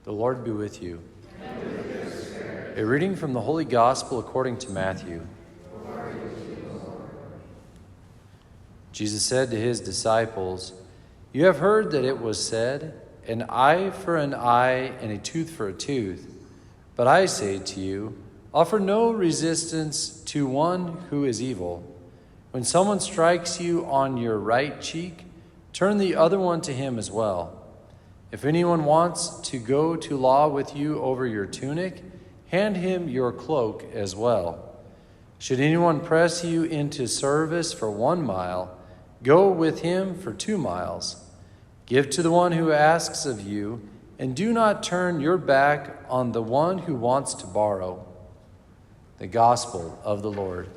The Lord be with you. And with your spirit. A reading from the Holy Gospel according to Matthew. Glory to you, Lord. Jesus said to his disciples, "You have heard that it was said, an eye for an eye and a tooth for a tooth. But I say to you, offer no resistance to one who is evil. When someone strikes you on your right cheek, turn the other one to him as well. If anyone wants to go to law with you over your tunic, hand him your cloak as well. Should anyone press you into service for 1 mile, go with him for 2 miles. Give to the one who asks of you, and do not turn your back on the one who wants to borrow." The Gospel of the Lord.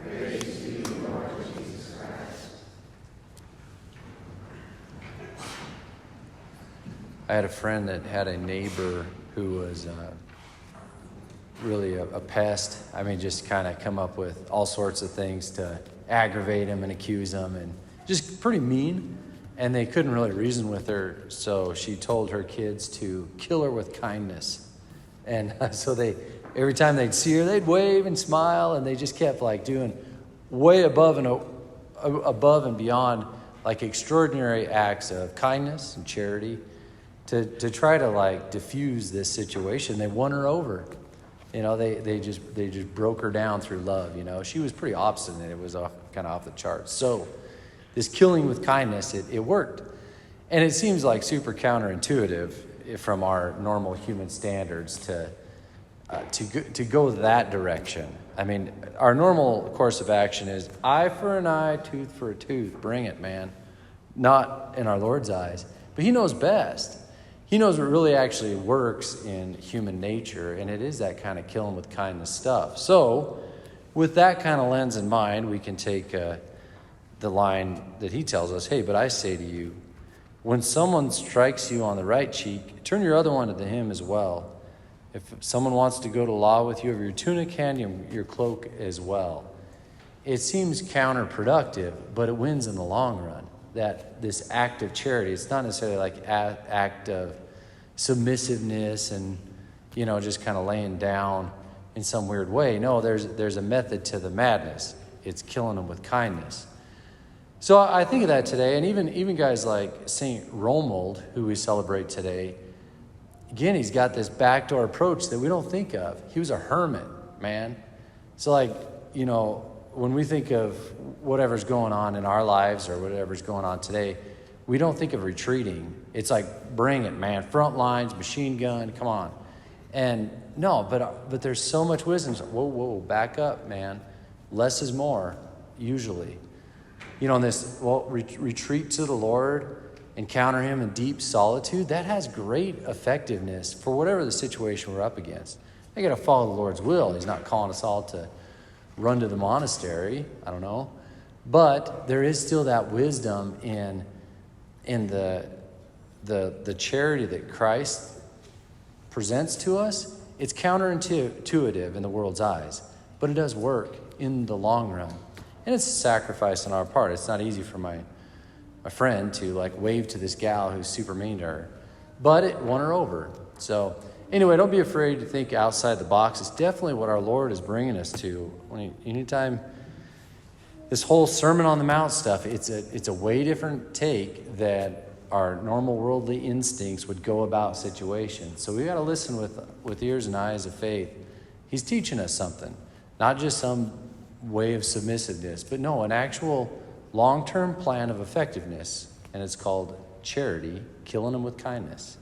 Praise to you, Lord Jesus Christ. I had a friend that had a neighbor who was really a pest. I mean, just kind of come up with all sorts of things to aggravate him and accuse him, and just pretty mean. And they couldn't really reason with her, so she told her kids to kill her with kindness. And so every time they'd see her, they'd wave and smile, and they just kept like doing way above and beyond like extraordinary acts of kindness and charity to try to like diffuse this situation. They won her over. You know, they just broke her down through love. You know, she was pretty obstinate. It was kind of off the charts. So this killing with kindness, it worked. And it seems like super counterintuitive from our normal human standards to go that direction. I mean, our normal course of action is eye for an eye, tooth for a tooth. Bring it, man. Not in our Lord's eyes. But he knows best. He knows what really actually works in human nature, and it is that kind of killing with kindness stuff. So with that kind of lens in mind, we can take the line that he tells us, hey, but I say to you, when someone strikes you on the right cheek, turn your other one to him as well. If someone wants to go to law with you over your tunic, hand him your cloak as well. It seems counterproductive, but it wins in the long run. That this act of charity, it's not necessarily like an act of submissiveness and, you know, just kind of laying down in some weird way. No, there's a method to the madness. It's killing them with kindness. So I think of that today, and even guys like St. Romuald, who we celebrate today, again, he's got this backdoor approach that we don't think of. He was a hermit, man. So like, you know, when we think of whatever's going on in our lives or whatever's going on today, we don't think of retreating. It's like, bring it, man. Front lines, machine gun, come on. And no, but there's so much wisdom. Whoa, back up, man. Less is more, usually. You know, retreat to the Lord, encounter him in deep solitude, that has great effectiveness for whatever the situation we're up against. I got to follow the Lord's will. He's not calling us all to run to the monastery. I don't know. But there is still that wisdom in the charity that Christ presents to us. It's counterintuitive in the world's eyes, but it does work in the long run. And it's a sacrifice on our part. It's not easy for my friend to like wave to this gal who's super mean to her, but it won her over. So anyway, don't be afraid to think outside the box. It's definitely what our Lord is bringing us to. Anytime this whole Sermon on the Mount stuff, it's a way different take that our normal worldly instincts would go about situations. So we got to listen with ears and eyes of faith. He's teaching us something, not just some way of submissiveness, but no, an actual long-term plan of effectiveness, and it's called charity, killing them with kindness.